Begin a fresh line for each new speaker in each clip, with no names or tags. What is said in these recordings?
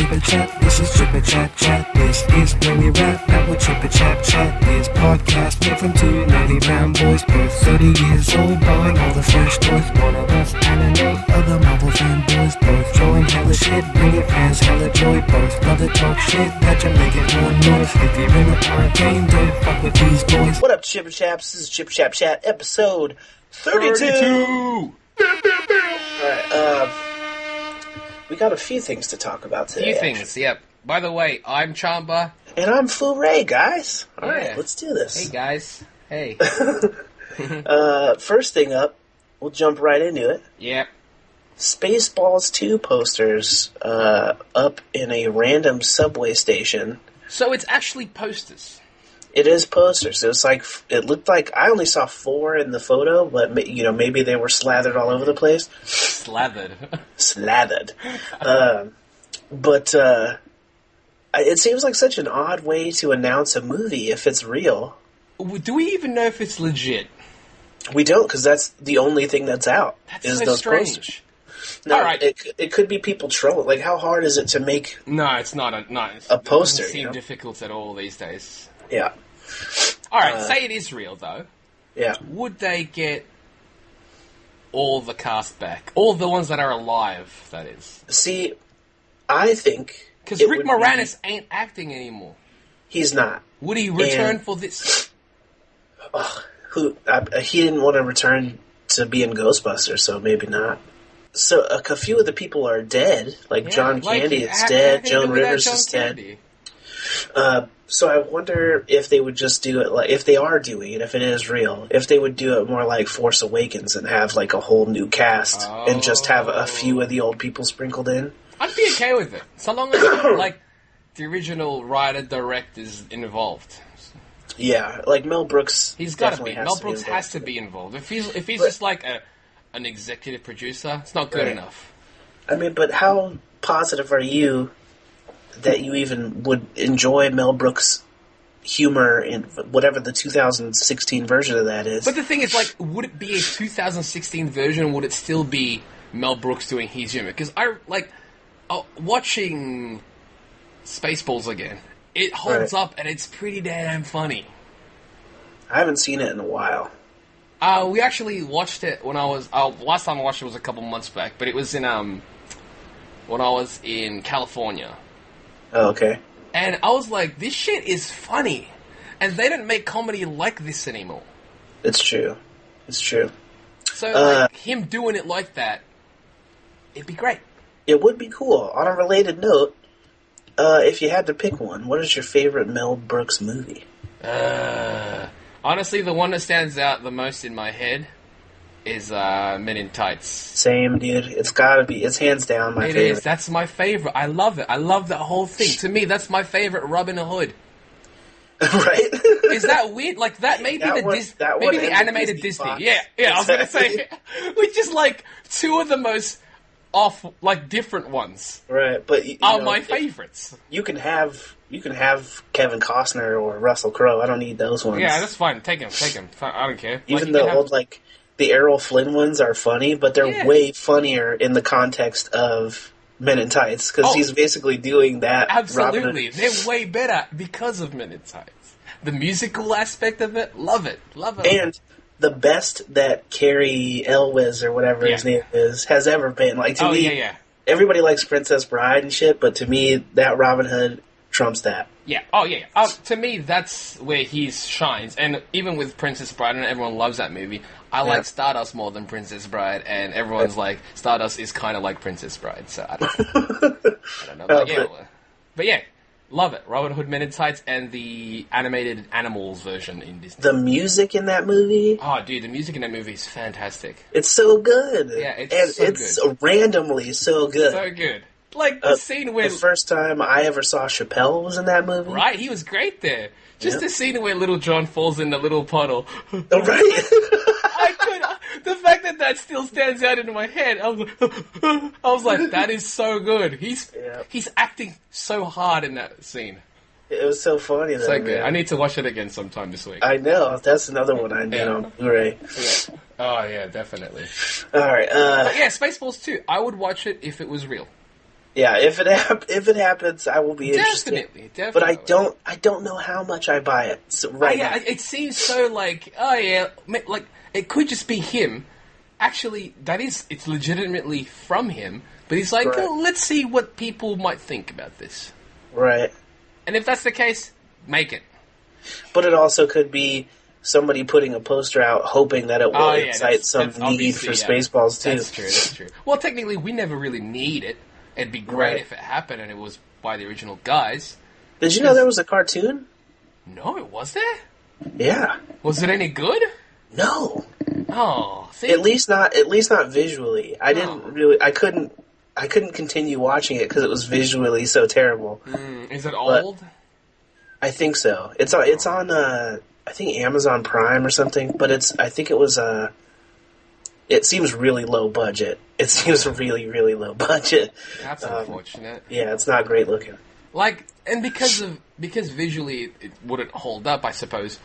Chip and Chap, this is Chip and Chap Chat. This is where we rap about what Chip and Chap Chat is. Podcast made from two nerdy brown boys, both 30 years old, buying all the fresh toys. One of us anime, other Marvel fanboys, both throwing hella shit, bringing fans hella joy. Both love to talk shit, that you make it more noise. If you're in the arcade, don't fuck with these boys.
What up, Chip and Chaps? This is Chip and Chap Chat, episode 32! Alright, we got a few things to talk about today.
Yep. By the way, I'm Chamba.
And I'm Ray, guys. Alright, let's do this.
Hey, guys. Hey.
First thing up, we'll jump right into it.
Yep.
Spaceballs 2 posters up in a random subway station.
So it's actually posters.
It is posters. It looked like I only saw 4 in the photo, but maybe they were slathered all over the place.
Slathered.
But it seems like such an odd way to announce a movie if it's real.
Do we even know if it's legit?
We don't, because that's the only thing that's out.
That's so strange.
Posters. No, right. It could be people trolling. Like, how hard is it to make?
No, it's not a
poster.
It doesn't seem difficult at all these days.
Yeah.
All right. Say it is real, though.
Yeah.
Would they get all the cast back? All the ones that are alive, that is.
See, I think
because Rick Moranis ain't acting anymore.
He's not.
Would he return for this?
He didn't want to return to be in Ghostbusters, so maybe not. So a few of the people are dead. Like John Candy is dead. Joan Rivers is dead. So I wonder if they would just do it like if they are doing it, if it is real, if they would do it more like Force Awakens and have like a whole new cast and just have a few of the old people sprinkled in.
I'd be okay with it, so long as like the original writer-director is involved.
Yeah, like Mel Brooks.
He's got to be. Mel Brooks has to be involved. If he's just like an executive producer, it's not good enough.
I mean, but how positive are you that you even would enjoy Mel Brooks' humor in whatever the 2016 version of that is?
But the thing is, like, would it be a 2016 version, or would it still be Mel Brooks doing his humor? Because watching Spaceballs again, it holds up and it's pretty damn funny.
I haven't seen it in a while.
We actually watched it when I was... last time I watched it was a couple months back, but it was in when I was in California.
Oh, okay.
And I was like, this shit is funny. And they don't make comedy like this anymore.
It's true.
So, him doing it like that, it'd be great.
It would be cool. On a related note, if you had to pick one, what is your favorite Mel Brooks movie?
Honestly, the one that stands out the most in my head is Men in Tights.
Same, dude. It's gotta be. It's hands down my favorite.
It is. That's my favorite. I love it. I love that whole thing. To me, that's my favorite Robin Hood.
Right?
Is that weird? Like, that may be the animated Disney. Yeah, I was gonna say. Which is, like, two of the most different ones.
Right, but...
my favorites.
You can have Kevin Costner or Russell Crowe. I don't need those ones.
Yeah, that's fine. Take him. I don't care.
Even the old, the Errol Flynn ones are funny, but they're way funnier in the context of Men in Tights, because he's basically doing that.
Absolutely. They're way better because of Men in Tights. The musical aspect of it, love it.
And the best that Cary Elwes, or whatever his name is, has ever been. Like, to me, everybody likes Princess Bride and shit, but to me, that Robin Hood trumps that.
Yeah. To me, that's where he shines. And even with Princess Bride, and everyone loves that movie, I like Stardust more than Princess Bride, and everyone's like, Stardust is kind of like Princess Bride, so I don't know. But love it. Robin Hood, Men in Tights, and the animated Animals version in Disney.
The music in that movie?
Oh, dude, the music in that movie is fantastic.
It's so good.
Yeah, it's
good. Randomly so good.
So good. Like, the scene where...
The first time I ever saw Chappelle was in that movie.
Right, he was great there. Just the scene where Little John falls in the little puddle.
Oh, right.
The fact that still stands out in my head, I was like, that is so good. He's acting so hard in that scene.
It was so funny, though.
So good. I need to watch it again sometime this week.
I know. That's another one I need on Blu-ray.
Yeah. Oh, yeah, definitely.
All right.
But yeah, Spaceballs 2. I would watch it if it was real.
Yeah, if it happens, I will be interested.
Definitely.
But I don't know how much I buy it now.
It seems so like, like it could just be him. Actually, it's legitimately from him. But he's like, oh, let's see what people might think about this.
Right.
And if that's the case, make it.
But it also could be somebody putting a poster out hoping that it will incite some need for Spaceballs, too.
That's true. Well, technically, we never really need it. It'd be great if it happened and it was by the original guys.
Did you know there was a cartoon?
No, it was there?
Yeah.
Was it any good?
No.
Oh, see?
At least not visually. I couldn't continue watching it because it was visually so terrible.
Is it old?
I think so. It's on I think Amazon Prime or something, but it seems really low budget. It seems really, really low budget.
That's unfortunate.
Yeah, it's not great looking.
And because visually it wouldn't hold up, I suppose,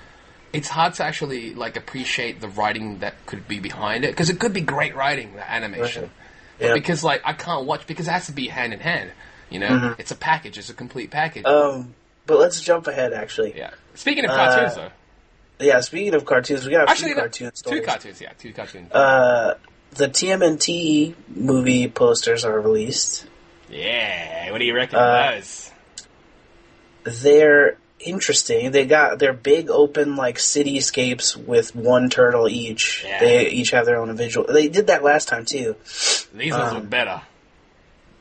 it's hard to actually appreciate the writing that could be behind it, because it could be great writing, the animation. Right. But because I can't watch, because it has to be hand in hand. You know, It's a package. It's a complete package.
But let's jump ahead. Actually,
yeah. Speaking of cartoons, though.
Yeah, speaking of cartoons, we got a few cartoon stories.
Two cartoons.
The TMNT movie posters are released.
Yeah, what do you reckon of those?
They're interesting. They're big open cityscapes with one turtle each. Yeah. They each have their own visual. They did that last time too.
These ones look better.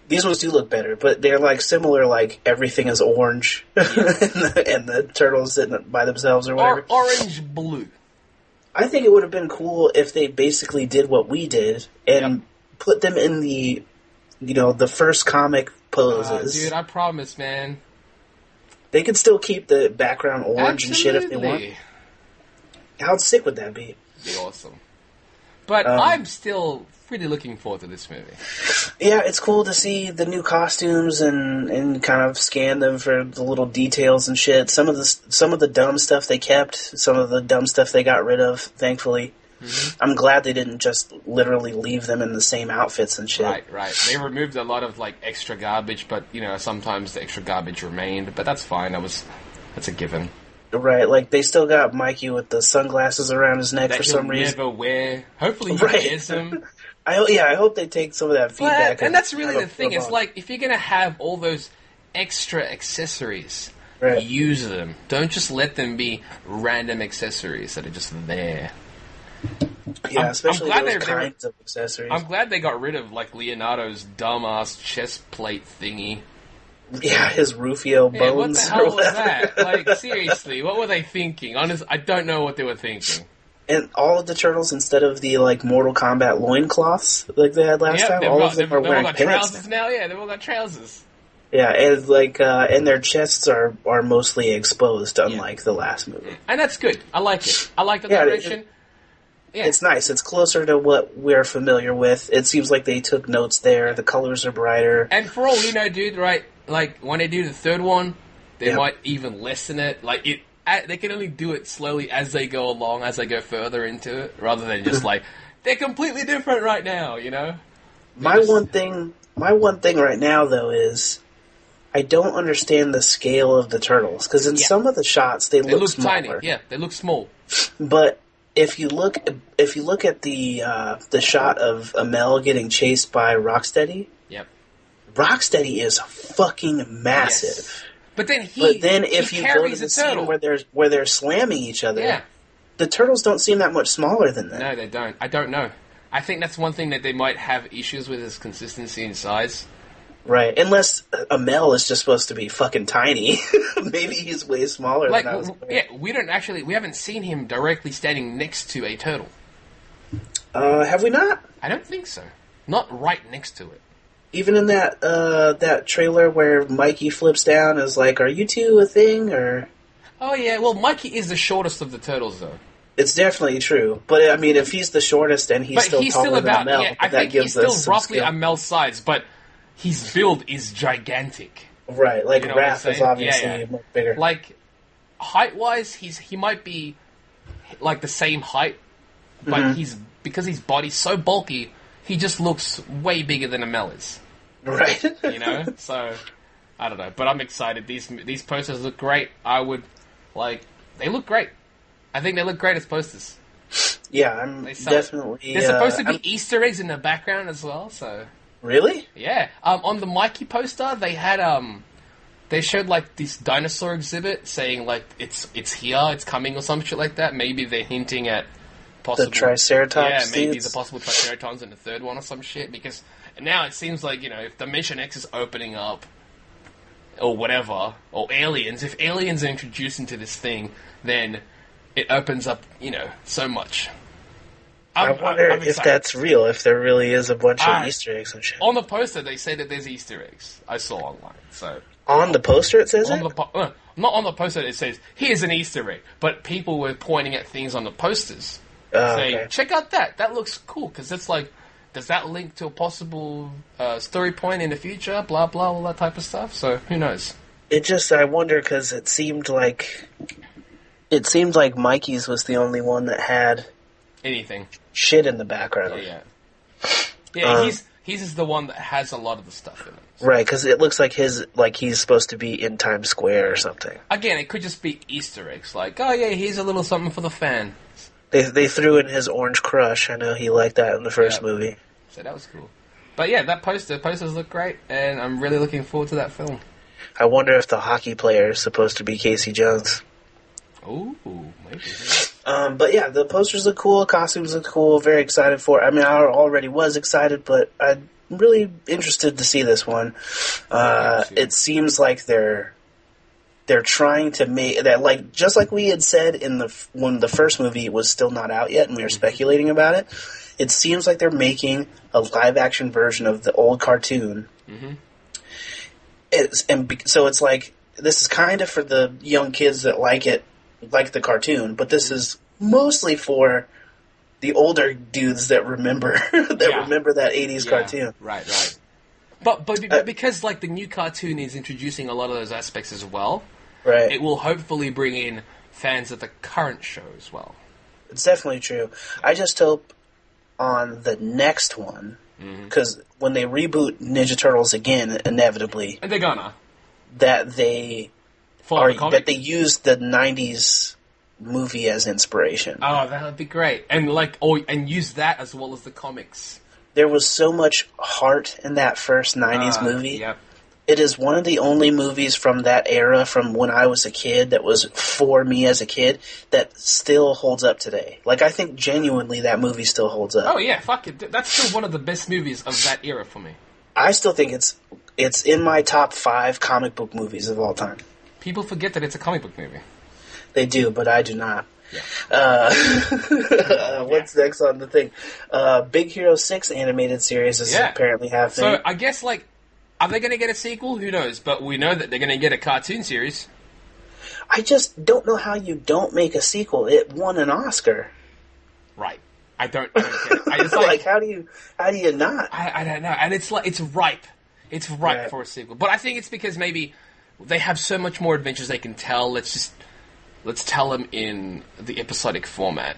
These ones do look better, but they're similar. Everything is orange, and the turtles sitting by themselves or whatever.
Orange blue.
I think it would have been cool if they basically did what we did and put them in the first comic poses.
Dude, I promise, man.
They could still keep the background orange and shit if they want. How sick would that be?
Be awesome. But I'm still really looking forward to this movie.
Yeah, it's cool to see the new costumes and kind of scan them for the little details and shit. Some of the dumb stuff they kept, some of the dumb stuff they got rid of, thankfully. Mm-hmm. I'm glad they didn't just literally leave them in the same outfits and shit.
Right. They removed a lot of extra garbage, but sometimes the extra garbage remained, but that's fine. That's a given.
Right, they still got Mikey with the sunglasses around his neck for some reason.
Never wear. Hopefully he wears them.
I hope they take some of that feedback.
And that's really the thing. It's if you're going to have all those extra accessories, use them. Don't just let them be random accessories that are just there.
Yeah, especially those kinds of accessories.
I'm glad they got rid of Leonardo's dumbass chest plate thingy.
Yeah, his Rufio bones.
What the hell was that? Seriously, what were they thinking? Honestly, I don't know what they were thinking.
And all of the turtles, instead of the Mortal Kombat loincloths they had last time, all of them are wearing pants. They've all got trousers now. Yeah, they've all got trousers. Yeah, and and their chests are mostly exposed, unlike the last movie.
And that's good. I like it. I like the direction.
Yeah. It's nice. It's closer to what we're familiar with. It seems like they took notes there. The colors are brighter.
And for all we know, dude, right? When they do the third one, they might even lessen it. They can only do it slowly as they go along, as they go further into it, rather than just they're completely different right now.
My one thing right now though is I don't understand the scale of the turtles, because in some of the shots they look smaller.
Tiny. Yeah, they look small.
But if you look at the shot of Amel getting chased by Rocksteady, Rocksteady is fucking massive. Yes.
But then
if you go to the scene where they're slamming each other, the turtles don't seem that much smaller than that.
No, they don't. I don't know. I think that's one thing that they might have issues with, is consistency in size.
Right, unless Amel is just supposed to be fucking tiny. Maybe he's way smaller than I was aware.
Yeah, we haven't seen him directly standing next to a turtle.
Have we not?
I don't think so. Not right next to it.
Even in that trailer where Mikey flips down, is are you two a thing, or?
Oh yeah, well Mikey is the shortest of the turtles, though.
It's definitely true, but I mean, if he's the shortest and he's still taller than Amel,
I think he's still roughly Amel's size, but his build is gigantic.
Right, Raph is obviously much bigger.
Height-wise, he might be the same height, but because his body's so bulky, he just looks way bigger than Amel is.
Right.
You know? So, I don't know. But I'm excited. These posters look great. They look great. I think they look great as posters.
Yeah, I'm definitely...
There's supposed to be Easter eggs in the background as well, so...
Really?
Yeah. On the Mikey poster, they had, they showed, like, this dinosaur exhibit saying, like, it's here, it's coming or some shit like that. Maybe they're hinting at possible...
The Triceratops?
Yeah, maybe the possible Triceratops in the third one or some shit, because now it seems like, if Dimension X is opening up, or whatever, or aliens, if aliens are introduced into this thing, then it opens up, so much.
I wonder if that's real, if there really is a bunch of Easter eggs and shit.
On the poster, they say that there's Easter eggs. I saw online, so...
On the poster it says
not on the poster it says, here's an Easter egg, but people were pointing at things on the posters, saying,
okay.
Check out that looks cool, because it's like, does that link to a possible story point in the future, blah, blah, all that type of stuff, so who knows?
I wonder, because it seemed like Mikey's was the only one that had...
Anything.
Shit in the background.
Yeah, he's is the one that has a lot of the stuff in it. So.
Right, because it looks like he's supposed to be in Times Square or something.
Again, it could just be Easter eggs, like, oh yeah, here's a little something for the fan.
They threw in his Orange Crush. I know he liked that in the first movie.
So that was cool. But yeah, posters look great, and I'm really looking forward to that film.
I wonder if the hockey player is supposed to be Casey Jones.
Ooh, maybe.
But yeah, the posters look cool, costumes look cool, very excited for it. I mean, I already was excited, but I'm really interested to see this one. It seems like they're trying to make that, like, just like we had said when the first movie was still not out yet and we were speculating about it. It seems like they're making a live action version of the old cartoon. Mm-hmm. So it's like, this is kind of for the young kids that like the cartoon, but this is mostly for the older dudes that remember remember that 80s cartoon.
Right. But because like the new cartoon is introducing a lot of those aspects as well,
right?
It will hopefully bring in fans of the current show as well. It's
definitely true. I just hope on the next one, because when they reboot Ninja Turtles again, inevitably,
and they're gonna
that they use the 90s movie as inspiration.
Oh, that would be great. And and use that as well as the comics.
There was so much heart in that first 90s movie.
Yep.
It is one of the only movies from that era, from when I was a kid, that was for me as a kid, that still holds up today. Like, I think genuinely that movie still holds up.
Oh yeah, fuck it. That's still one of the best movies of that era for me.
I still think it's in my top 5 comic book movies of all time.
People forget that it's a comic book movie.
They do, but I do not.
Yeah.
What's next on the thing? Big Hero 6 animated series is apparently happening.
So I guess, like, are they going to get a sequel? Who knows? But we know that they're going to get a cartoon series.
I just don't know how you don't make a sequel. It won an Oscar.
Right. I don't get it. It's like,
how do you not?
I don't know. And it's like, it's ripe. It's ripe for a sequel. But I think it's because maybe they have so much more adventures they can tell. Let's tell them in the episodic format.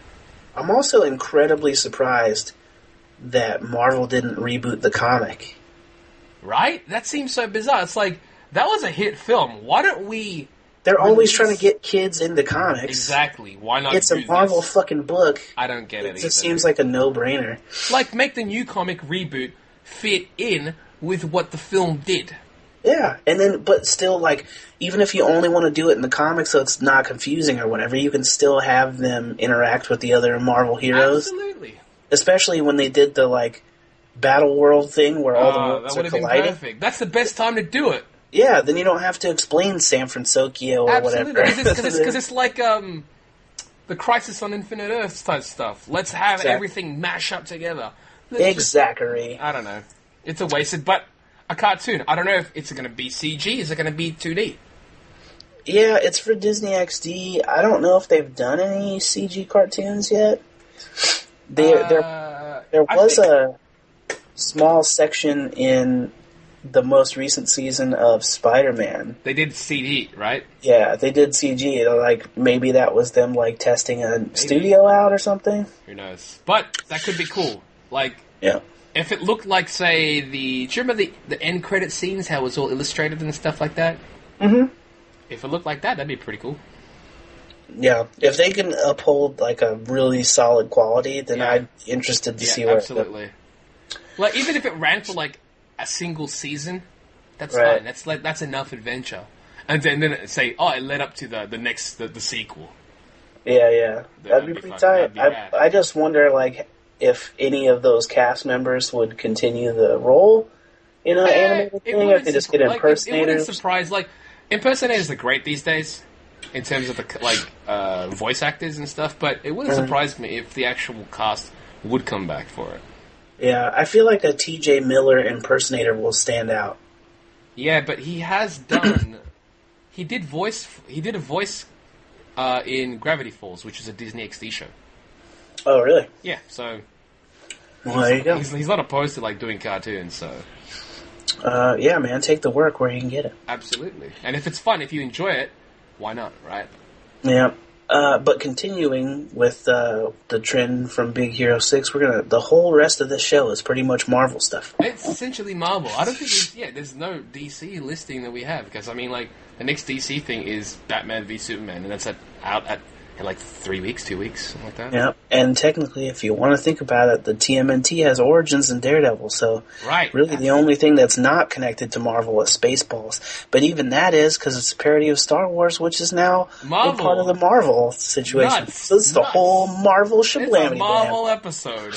I'm also incredibly surprised that Marvel didn't reboot the comic.
Right? That seems so bizarre. It's like, that was a hit film. Why don't we...
They're always trying to get kids into comics.
Exactly. Why not
It's a Marvel fucking book.
I don't get it
It just seems like a no-brainer.
Like, make the new comic reboot fit in with what the film did.
Yeah, and then, but still, like, even if you only want to do it in the comics so it's not confusing or whatever, you can still have them interact with the other Marvel heroes.
Absolutely.
Especially when they did the, like, Battle World thing where all the worlds are colliding.
That would have been perfect. That's the best time to do it.
Yeah, then you don't have to explain San Francisco or whatever.
Because it's like the Crisis on Infinite Earths type stuff. Let's have everything mash up together.
Exactly.
I don't know. It's a wasted, but a cartoon. I don't know if it's going to be CG. Is it going to be 2D?
Yeah, it's for Disney XD. I don't know if they've done any CG cartoons yet. There was a small section in the most recent season of Spider-Man.
They did CD, right?
Yeah, they did CG. Like, maybe that was them, like, testing a studio out or something.
Who knows? But that could be cool. Like,
yeah.
If it looked like, say, do you remember the end credit scenes, how it was all illustrated and stuff like that?
Mm-hmm.
If it looked like that, that'd be pretty cool.
Yeah, if they can uphold like a really solid quality, then I'd be interested to see where
absolutely. Like even if it ran for like a single season, that's fine. That's enough adventure. And then say, it led up to the sequel.
Yeah. That'd be pretty tight. I just wonder like if any of those cast members would continue the role in an animated thing, if they just get impersonators. It wouldn't
surprise. Like impersonators are great these days. In terms of the voice actors and stuff, but it wouldn't surprise me if the actual cast would come back for it.
Yeah, I feel like a T.J. Miller impersonator will stand out.
Yeah, but he has done. he did a voice in Gravity Falls, which is a Disney XD show.
Oh, really?
Yeah. So.
Well, there you go.
He's not opposed to doing cartoons, so.
Yeah, man, take the work where you can get it.
Absolutely, and if it's fun, if you enjoy it. Why not, right?
Yeah. But continuing with the trend from Big Hero 6, the whole rest of this show is pretty much Marvel stuff.
It's essentially Marvel. I don't think there's no DC listing that we have, because, I mean, the next DC thing is Batman v Superman, and that's out in 3 weeks, 2 weeks, something like that.
Yeah, and technically, if you want to think about it, the TMNT has Origins and Daredevil, so really the only thing that's not connected to Marvel is Spaceballs. But even that is, because it's a parody of Star Wars, which is now a part of the Marvel situation. So it's the whole Marvel shablammy.
It's a Marvel episode.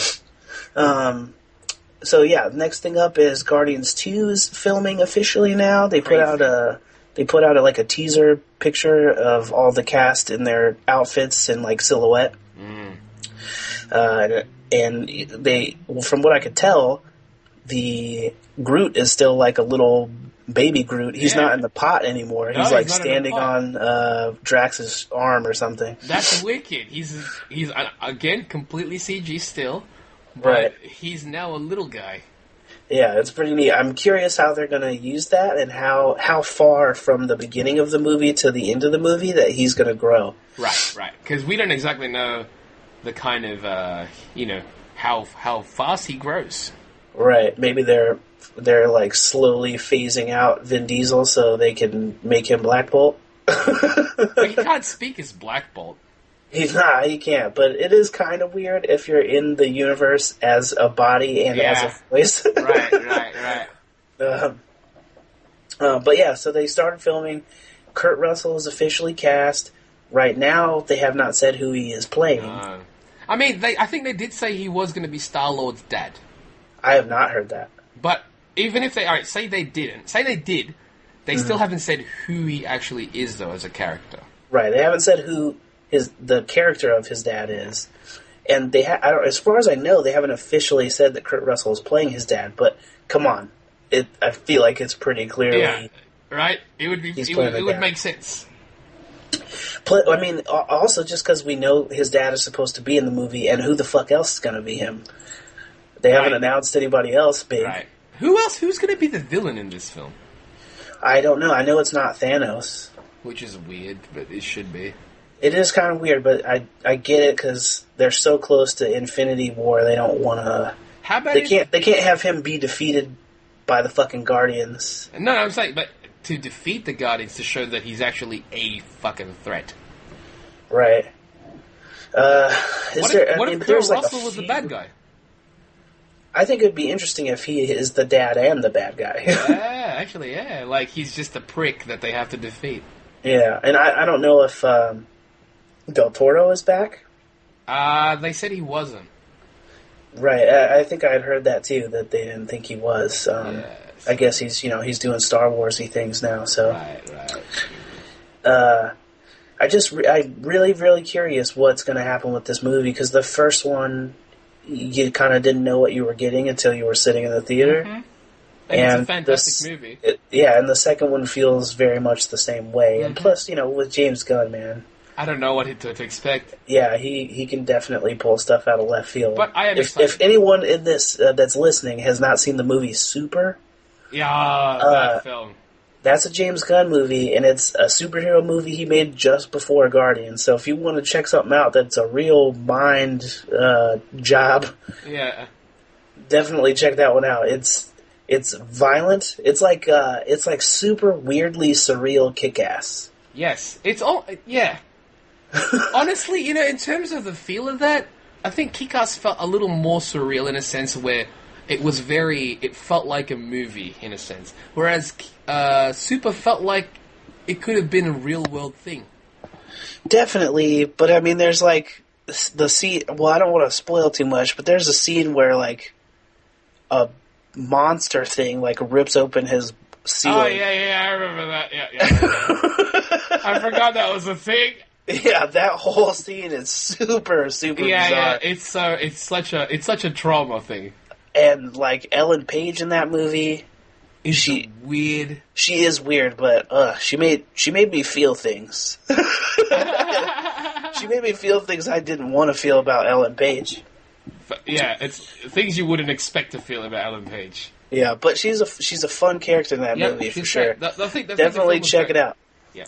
So yeah, next thing up is Guardians 2 is filming officially now. They put out a teaser picture of all the cast in their outfits and silhouette. And they, from what I could tell, the Groot is still like a little baby Groot. He's not in the pot anymore. No, he's standing on Drax's arm or something.
That's wicked. He's again completely CG still, but he's now a little guy.
Yeah, it's pretty neat. I'm curious how they're going to use that and how far from the beginning of the movie to the end of the movie that he's going to grow.
Right. Because we don't exactly know the kind of, how fast he grows.
Right. Maybe they're slowly phasing out Vin Diesel so they can make him Black Bolt.
But he can't speak as Black Bolt.
He's not, he can't, but it is kind of weird if you're in the universe as a body and as a voice.
Right.
But yeah, so they started filming. Kurt Russell is officially cast. Right now, they have not said who he is playing.
I think they did say he was going to be Star-Lord's dad.
I have not heard that.
But even if say they did, they still haven't said who he actually is, though, as a character.
Right, they haven't said who the character of his dad is, and as far as I know, they haven't officially said that Kurt Russell is playing his dad. But come on, I feel like it's pretty clearly
right. It would make sense.
I mean, also just because we know his dad is supposed to be in the movie, and who the fuck else is going to be him? They haven't announced anybody else big.
Right. Who else? Who's going to be the villain in this film?
I don't know. I know it's not Thanos,
which is weird, but it should be.
It is kind of weird, but I get it because they're so close to Infinity War. They don't want to.
How about
they can't have him be defeated by the fucking Guardians.
No, I'm saying, but to defeat the Guardians to show that he's actually a fucking threat.
Right.
What if Kurt Russell was the bad guy?
I think it would be interesting if he is the dad and the bad guy.
Yeah. Like he's just a prick that they have to defeat.
Yeah, and I don't know if Del Toro is back?
They said he wasn't.
Right, I think I had heard that too, that they didn't think he was. I guess he's doing Star Wars-y things now, so.
Right.
I'm really, really curious what's going to happen with this movie, because the first one, you kind of didn't know what you were getting until you were sitting in the theater.
Mm-hmm. And it's a fantastic movie.
And the second one feels very much the same way. Mm-hmm. And plus, with James Gunn, man.
I don't know what to expect.
Yeah, he can definitely pull stuff out of left field.
But I am
if anyone in this that's listening has not seen the movie Super,
that film.
That's a James Gunn movie, and it's a superhero movie he made just before Guardians. So if you want to check something out that's a real mind job, Definitely check that one out. It's violent. It's like super weirdly surreal Kick-Ass.
Yes, it's all yeah. Honestly, in terms of the feel of that, I think Kick-Ass felt a little more surreal in a sense where it felt like a movie in a sense, whereas Super felt like it could have been a real world thing.
Definitely, but I mean, there's like the scene. Well, I don't want to spoil too much, but there's a scene where like a monster thing like rips open his ceiling.
Oh yeah, I remember that. Yeah. I forgot that was a thing.
Yeah, that whole scene is super bizarre.
Yeah, it's such a trauma thing.
And like Ellen Page in that movie,
she's weird.
She is weird, but she made me feel things. She made me feel things I didn't want to feel about Ellen Page.
Yeah, it's things you wouldn't expect to feel about Ellen Page.
Yeah, but she's a fun character in that movie for sure. Definitely check it out.
Yeah.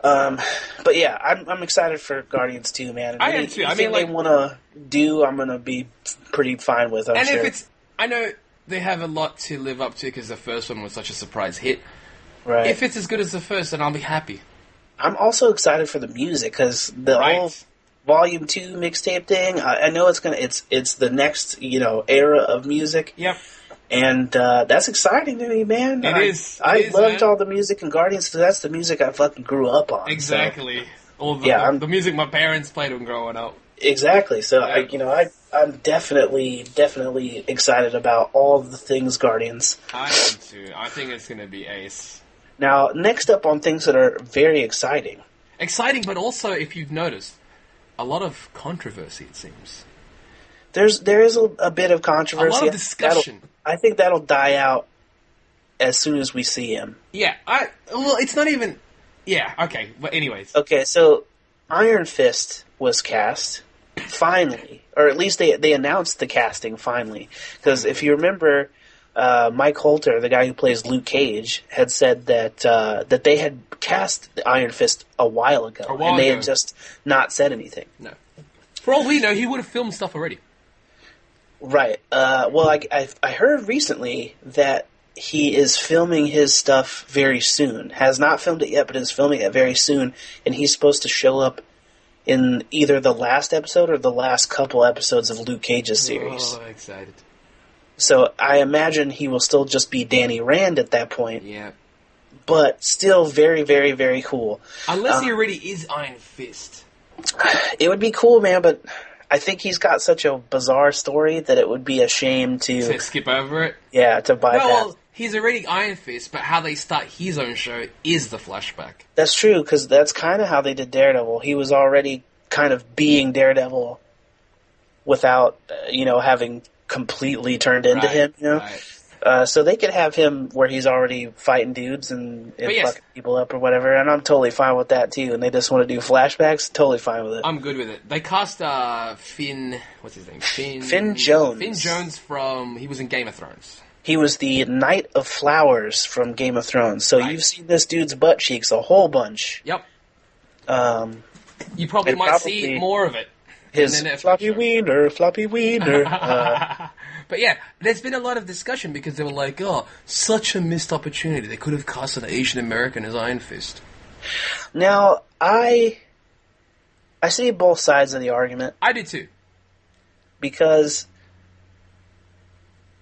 But yeah, I'm excited for Guardians 2, man.
I am too.
Anything they want to do, I'm gonna be pretty fine with. I'm sure.
I know they have a lot to live up to because the first one was such a surprise hit.
Right.
If it's as good as the first, then I'll be happy.
I'm also excited for the music because the whole Volume 2 mixtape thing. I know it's the next era of music.
Yep.
And that's exciting to me, man. I loved all the music in Guardians, so that's the music I fucking grew up on.
Exactly.
So.
All the music my parents played when growing up.
Exactly. So I'm definitely excited about all the things Guardians.
I am too. I think it's going to be ace.
Now, next up on things that are very exciting.
Exciting, but also, if you've noticed, a lot of controversy, it seems.
There is a bit of controversy.
A lot of discussion.
I think that'll die out as soon as we see him.
Yeah, it's not even... Yeah, okay, but anyways.
Okay, so Iron Fist was cast, finally. Or at least they announced the casting, finally. Because if you remember, Mike Holter, the guy who plays Luke Cage, had said that they had cast Iron Fist a while ago. And they had just not said anything.
No. For all we know, he would have filmed stuff already.
Right. Well, I heard recently that he is filming his stuff very soon. Has not filmed it yet, but is filming it very soon. And he's supposed to show up in either the last episode or the last couple episodes of Luke Cage's series.
Oh, excited.
So I imagine he will still just be Danny Rand at that point.
Yeah.
But still very, very, very cool.
Unless he already is Iron Fist.
It would be cool, man, but... I think he's got such a bizarre story that it would be a shame to
skip over it.
Yeah, to bypass.
Well, he's already Iron Fist, but how they start his own show is the flashback.
That's true, because that's kind of how they did Daredevil. He was already kind of being Daredevil without, having completely turned into him.
Right.
So they could have him where he's already fighting dudes and fucking people up or whatever, and I'm totally fine with that too. And they just want to do flashbacks, totally fine with it.
I'm good with it. They cast Finn, what's his name?
Finn Jones.
Finn Jones he was in Game of Thrones.
He was the Knight of Flowers from Game of Thrones. So you've seen this dude's butt cheeks a whole bunch.
Yep. You probably might see more of it.
His floppy wiener.
But yeah, there's been a lot of discussion because they were like, oh, such a missed opportunity. They could have cast an Asian American as Iron Fist.
Now, I see both sides of the argument.
I do too.
Because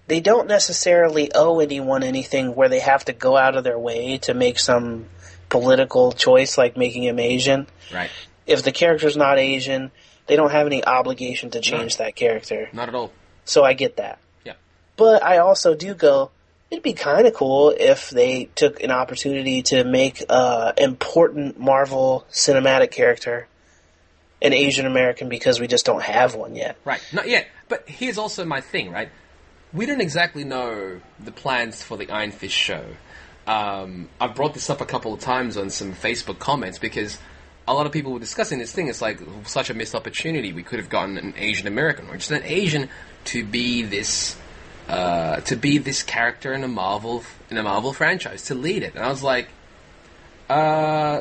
they don't necessarily owe anyone anything where they have to go out of their way to make some political choice like making him Asian.
Right.
If the character's not Asian, they don't have any obligation to change that character.
Not at all.
So I get that.
Yeah.
But I also do go, it'd be kind of cool if they took an opportunity to make an important Marvel cinematic character an Asian American because we just don't have one yet.
Right. Not yet. But here's also my thing, right? We don't exactly know the plans for the Iron Fist show. I've brought this up a couple of times on some Facebook comments because a lot of people were discussing this thing. It's like such a missed opportunity. We could have gotten an Asian American or just an Asian to be this character in a Marvel franchise to lead it. And I was like,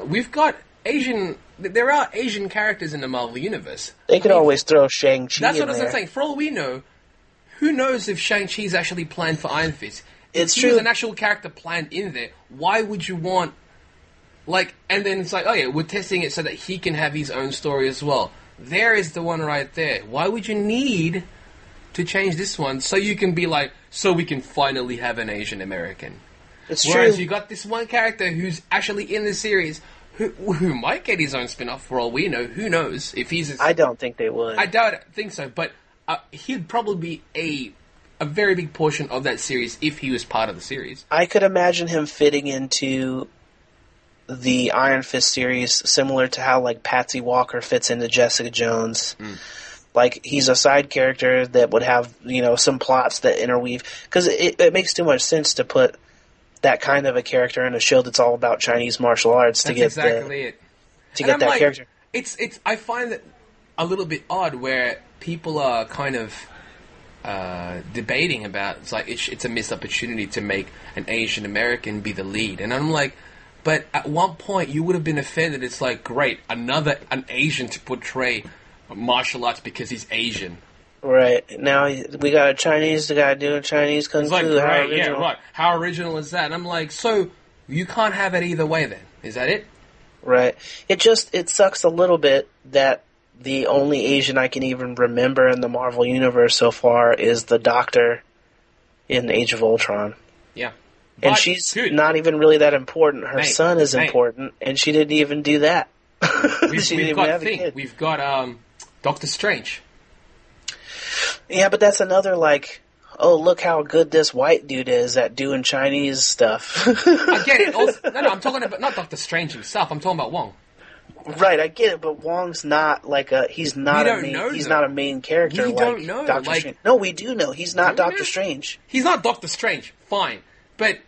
we've got Asian. There are Asian characters in the Marvel universe.
They could always throw Shang-Chi.
That's what
in
I was saying. For all we know, who knows if Shang-Chi's actually planned for Iron Fist?
It's
If
true.
He was an actual character planned in there. Why would you want... Like, and then it's like, oh yeah, we're testing it so that he can have his own story as well. There is the one right there. Why would you need to change this one so you can be like, so we can finally have an Asian American?
It's
Whereas
true.
you got this one character who's actually in the series who might get his own spin-off for all we know. Who knows if he's...
I don't think they would.
I think so, but he'd probably be a very big portion of that series if he was part of the series.
I could imagine him fitting into the Iron Fist series similar to how, like, Patsy Walker fits into Jessica Jones. Like, he's a side character that would have, some plots that interweave. Because it makes too much sense to put that kind of a character in a show that's all about Chinese martial arts to get
exactly it.
To get that character.
It's. I find that a little bit odd where people are kind of debating about. It's like it's a missed opportunity to make an Asian American be the lead, and I'm like, but at one point you would have been offended. It's like, great, an Asian to portray martial arts because he's Asian.
Right. Now we got a Chinese guy doing Chinese Kung Fu.
It's like, right, yeah, right. How original is that? And I'm like, so you can't have it either way then. Is that it?
Right. It sucks a little bit that the only Asian I can even remember in the Marvel Universe so far is the Doctor in Age of Ultron.
Yeah.
And
But,
she's
dude,
not even really that important. Her son is
mate.
important, and she didn't even do that.
We've got Doctor Strange.
Yeah, but that's another, like, oh, look how good this white dude is at doing Chinese stuff.
I get it. Also, no, I'm talking about not Doctor Strange himself. I'm talking about Wong.
Right, I get it, but Wong's not like he's not a main character.
We
like
don't know.
Doctor Strange. No, we do know he's not Doctor Strange.
He's not Doctor Strange. Fine, but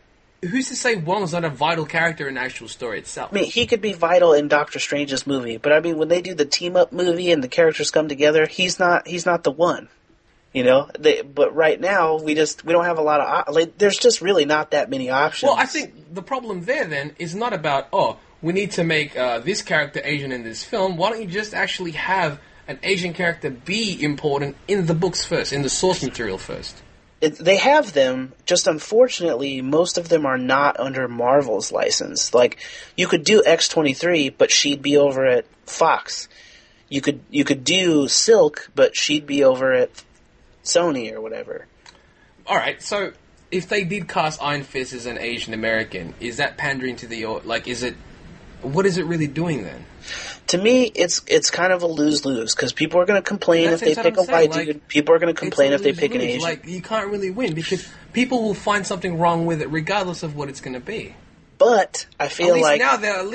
who's to say Wong's not a vital character in the actual story itself?
I mean, he could be vital in Doctor Strange's movie, but I mean, when they do the team up movie and the characters come together, he's not the one. But right now we don't have a lot of there's just really not that many options.
Well, I think the problem there then is not about we need to make this character Asian in this film. Why don't you just actually have an Asian character be important in the books first, in the source material first?
They have them, just unfortunately, most of them are not under Marvel's license. Like, you could do X-23, but she'd be over at Fox. You could do Silk, but she'd be over at Sony or whatever. Alright,
so if they did cast Iron Fist as an Asian American, is that pandering to the... what is it really doing then?
To me, it's kind of a lose-lose, because people are going to complain if they pick a white dude. People are going to complain if they pick an Asian.
Like, you can't really win, because people will find something wrong with it regardless of what it's going to be.
But I feel like...
At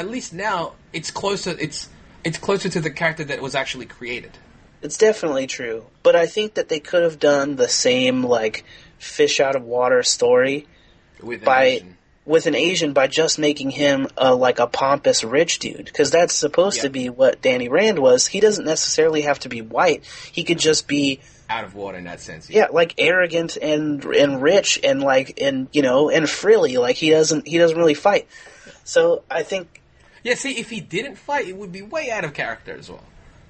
least now, it's closer to the character that was actually created.
It's definitely true. But I think that they could have done the same, like, fish-out-of-water story with an Asian by just making him a pompous rich dude. Because that's supposed to be what Danny Rand was. He doesn't necessarily have to be white. He could just be...
out of water in that sense.
Yeah, like arrogant and rich and and frilly. Like he doesn't really fight. So I think...
Yeah, see, if he didn't fight, it would be way out of character as well.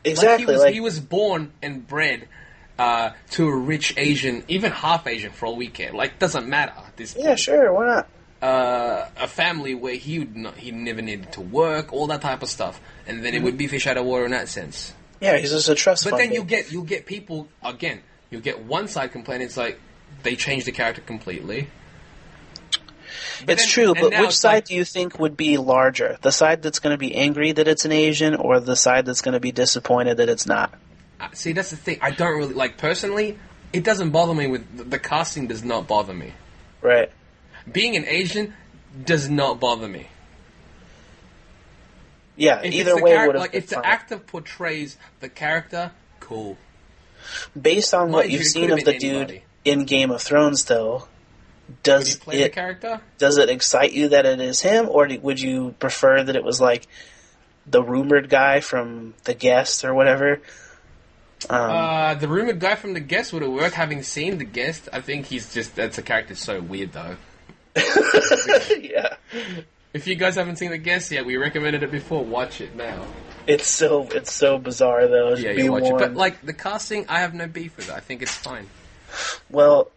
Exactly.
He was born and bred to a rich Asian, even half Asian for all we care. Doesn't matter at this point.
Yeah, sure, why not?
A family where he never needed to work, all that type of stuff, and then it would be fish out of water in that sense.
Yeah, he's just a trust fund.
But then you'll get people again. You'll get one side complaining. It's like they changed the character completely.
But which side do you think would be larger? The side that's going to be angry that it's an Asian, or the side that's going to be disappointed that it's not?
See, that's the thing. I don't really personally. It doesn't bother me with the casting. Does not bother me.
Right.
Being an Asian does not bother me.
Yeah, either way would have been
if the actor portrays the character, cool.
Based on what you've seen of the dude in Game of Thrones, though, does
the character?
Does it excite you that it is him, or would you prefer that it was like the rumored guy from The Guest or whatever?
The rumored guy from The Guest would have worked. Having seen The Guest, I think that's a character so weird though.
Yeah.
If you guys haven't seen The Guest yet, we recommended it before. Watch it now.
It's so bizarre though.
Yeah, you watch it. But the casting, I have no beef with it. I think it's fine.
Well,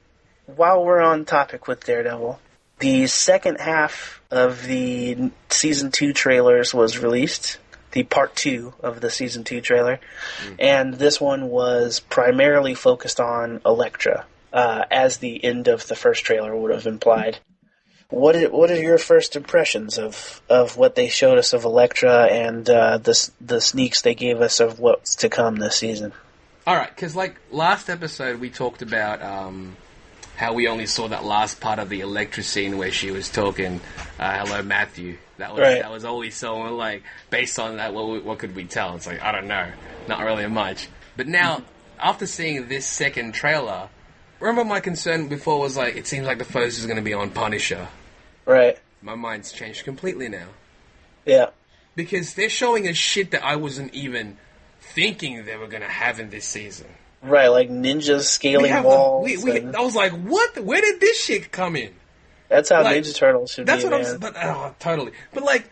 while we're on topic with Daredevil, the second half of the Season 2 trailers was released. The Part 2 of the Season 2 trailer. And this one was primarily focused on Elektra, as the end of the first trailer would have implied. What are your first impressions of what they showed us of Elektra and the sneaks they gave us of what's to come this season?
All right, because like last episode we talked about how we only saw that last part of the Elektra scene where she was talking, "Hello, Matthew." That was all we saw. And like based on that, what could we tell? It's like I don't know, not really much. But now, after seeing this second trailer, remember my concern before was like it seems like the focus is going to be on Punisher.
Right.
My mind's changed completely now.
Yeah.
Because they're showing us shit that I wasn't even thinking they were going to have in this season.
Right, like ninjas scaling walls.
I was like, what? Where did this shit come in?
That's how Ninja Turtles should be,
That's what I'm saying. Totally. But like,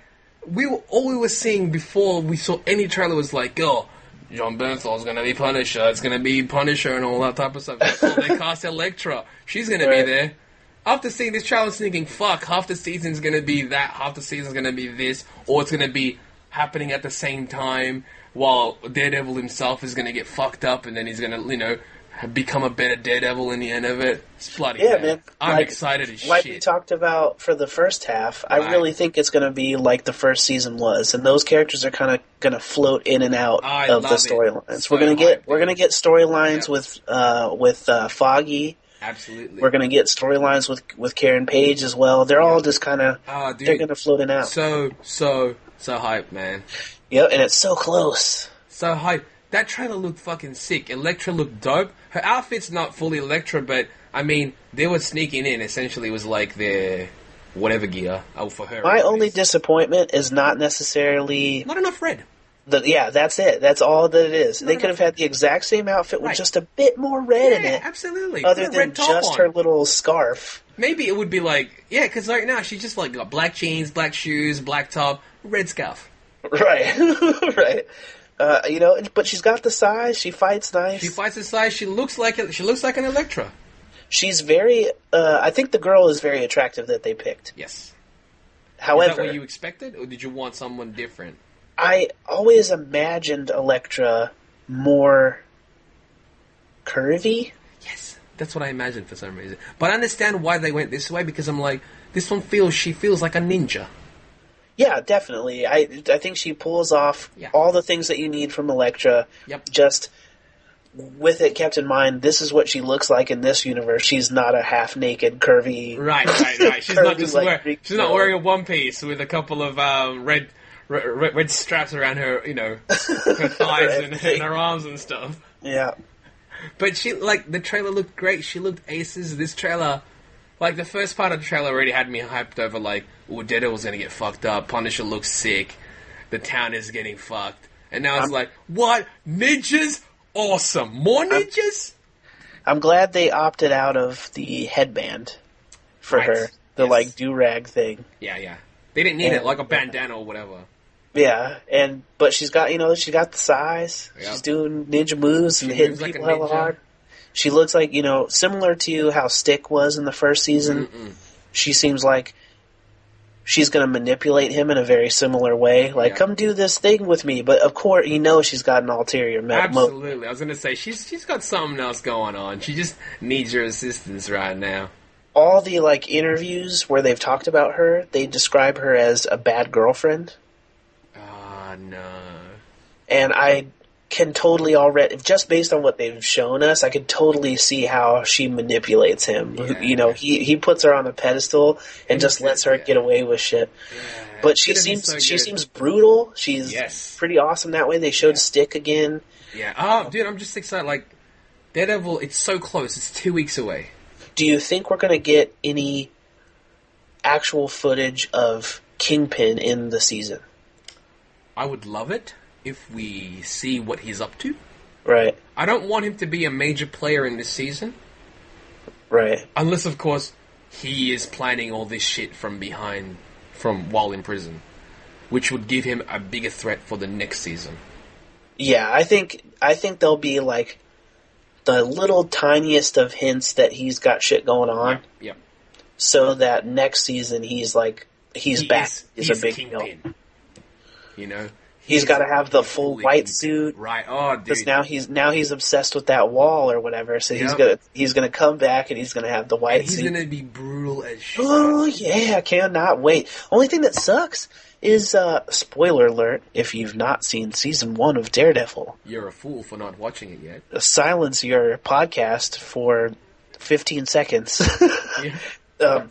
all we were seeing before we saw any trailer was like, oh, John Bernthal's going to be Punisher. It's going to be Punisher and all that type of stuff. So they cast Elektra. She's going to be there. After seeing this trailer, I was thinking, fuck, half the season's going to be that, half the season's going to be this, or it's going to be happening at the same time, while Daredevil himself is going to get fucked up, and then he's going to, become a better Daredevil in the end of it. It's bloody man. I'm excited as shit.
Like we talked about for the first half, right. I really think it's going to be like the first season was, and those characters are kind of going to float in and out of the storylines. So we're going to get storylines with Foggy.
Absolutely.
We're going to get storylines with Karen Page as well. They're all just kind of they're going to float in and out.
So hype, man.
Yep, and it's so close.
So hype. That trailer looked fucking sick. Elektra looked dope. Her outfit's not fully Elektra, but I mean, they were sneaking in. Essentially, it was like their whatever gear for her.
My only disappointment is not necessarily
not enough red.
That's it. That's all that it is. They could have had the exact same outfit with just a bit more red in it.
Absolutely.
Other than just her little scarf.
Maybe it would be like, because right now she's just like got black jeans, black shoes, black top, red scarf.
Right. Right. But she's got the size. She fights nice.
She fights the size. She looks like an Elektra.
She's very. I think the girl is very attractive that they picked.
Yes.
However,
is that what you expected, or did you want someone different?
I always imagined Elektra more curvy.
Yes, that's what I imagined for some reason. But I understand why they went this way, because I'm like, this one she feels like a ninja.
Yeah, definitely. I think she pulls off all the things that you need from Elektra.
Yep.
Just with it kept in mind, this is what she looks like in this universe. She's not a half-naked, curvy...
Right. She's not just she's not wearing a one piece with a couple of red straps around her, her thighs and her arms and stuff.
Yeah.
But she, the trailer looked great. She looked aces. This trailer, the first part of the trailer already had me hyped over, Daredevil's gonna get fucked up. Punisher looks sick. The town is getting fucked. And now it's what? Ninjas? Awesome. More ninjas?
I'm glad they opted out of the headband for her. The, do-rag thing.
Yeah. They didn't need it, like a bandana or whatever.
Yeah, but she's got she got the size. Yep. She's doing ninja moves and hitting people hella hard. She looks like similar to how Stick was in the first season. She seems like she's going to manipulate him in a very similar way. Come do this thing with me. But of course, she's got an ulterior motive.
Absolutely, I was going to say she's got something else going on. She just needs your assistance right now.
All the interviews where they've talked about her, they describe her as a bad girlfriend.
No.
And I can totally already, just based on what they've shown us, I could totally see how she manipulates him. Yeah. He puts her on a pedestal and just lets her get away with shit. Yeah. But she seems brutal. She's pretty awesome that way. They showed Stick again.
Yeah. Oh, dude, I'm just excited. Daredevil, it's so close. It's 2 weeks away.
Do you think we're going to get any actual footage of Kingpin in the season?
I would love it if we see what he's up to.
Right.
I don't want him to be a major player in this season.
Right.
Unless, of course, he is planning all this shit from while in prison. Which would give him a bigger threat for the next season.
Yeah, I think they'll be the little tiniest of hints that he's got shit going on.
Yep.
So that next season he's back. He's a big
Kingpin.
deal.
You know,
he's got to have the full white suit,
right? Oh, dude.
Because now he's obsessed with that wall or whatever. So he's gonna come back and he's gonna have the white suit.
He's gonna be brutal as shit.
Oh yeah, I cannot wait. Only thing that sucks is spoiler alert: if you've not seen season 1 of Daredevil,
you're a fool for not watching it yet.
Silence your podcast for 15 seconds.
Yeah.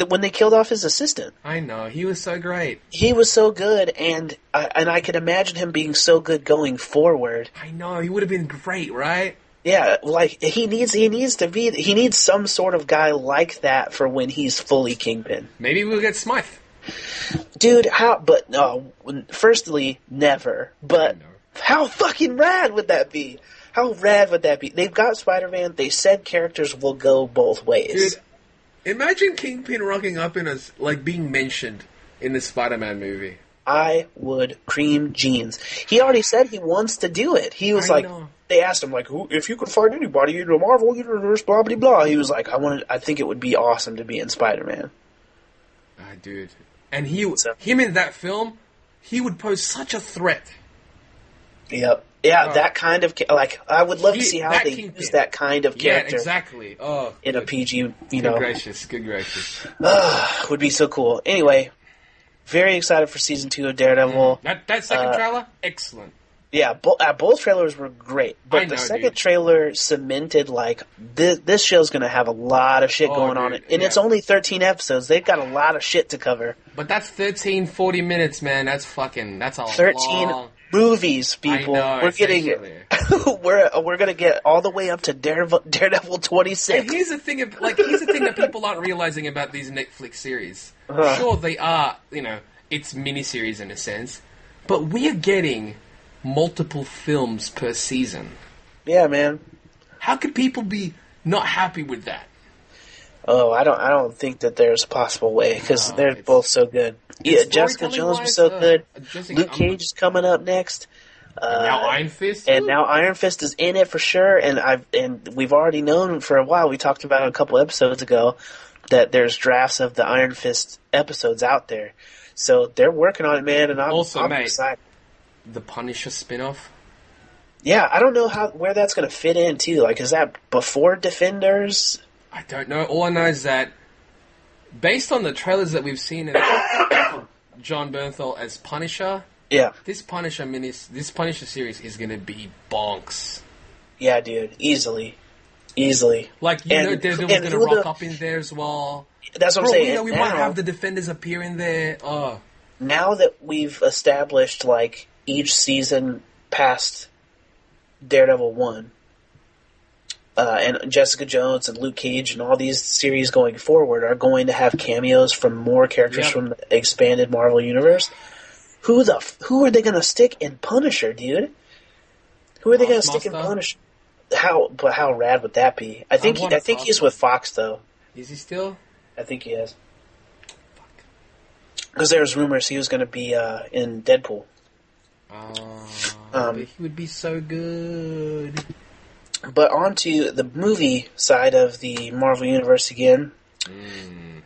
When they killed off his assistant.
I know, he was so great.
He was so good, and I could imagine him being so good going forward.
I know, he would have been great, right?
Yeah, like he needs some sort of guy like that for when he's fully Kingpin.
Maybe we'll get Smythe.
Dude, but no, firstly, never. But how fucking rad would that be? How rad would that be? They've got Spider-Man. They said characters will go both ways.
Dude, imagine Kingpin rocking up in being mentioned in the Spider-Man movie.
I would cream jeans. He already said he wants to do it. He was they asked him if you could find anybody in the Marvel universe, blah blah blah. He was like, I think it would be awesome to be in Spider-Man.
Dude, and him in that film, he would pose such a threat.
Yep. Yeah, that kind of I would love to see how they use that kind of character.
Yeah, exactly. Oh,
in a PG,
Good gracious.
Would be so cool. Anyway, very excited for season 2 of Daredevil.
That second trailer, excellent.
Yeah, both trailers were great, but the second trailer cemented this show's going to have a lot of shit going on it, and it's only 13 episodes. They've got a lot of shit to cover.
But that's 40 minutes, man. That's a
13 movies, people.
I know,
we're getting we're gonna get all the way up to Daredevil 26.
And here's the thing that people aren't realizing about these Netflix series. Sure, they are, it's miniseries in a sense, but we are getting multiple films per season.
Yeah, man.
How could people be not happy with that?
Oh, I don't think that there's a possible way because they're both so good. Yeah, Jessica Jones was so good. Luke Cage is coming up next.
Now Iron Fist,
and now Iron Fist is in it for sure. And we've already known for a while. We talked about it a couple episodes ago that there's drafts of the Iron Fist episodes out there. So they're working on it, man. And I'm excited.
The Punisher spinoff.
Yeah, I don't know where that's going to fit in too. Is that before Defenders?
I don't know. All I know is that, based on the trailers that we've seen in John Bernthal as Punisher, this Punisher series is going to be bonks.
Yeah, dude, easily.
Daredevil's going to rock up in there as well.
That's what I'm saying.
We might have the Defenders appear in there. Oh.
Now that we've established each season past Daredevil 1. And Jessica Jones and Luke Cage and all these series going forward are going to have cameos from more characters from the expanded Marvel universe. Who are they going to stick in Punisher, dude? Who are they going to stick in Punisher? How rad would that be? I think he's with Fox though.
Is he still?
I think he is. Fuck. Because there's rumors he was going to be in Deadpool.
He would be so good.
But on to the movie side of the Marvel Universe again.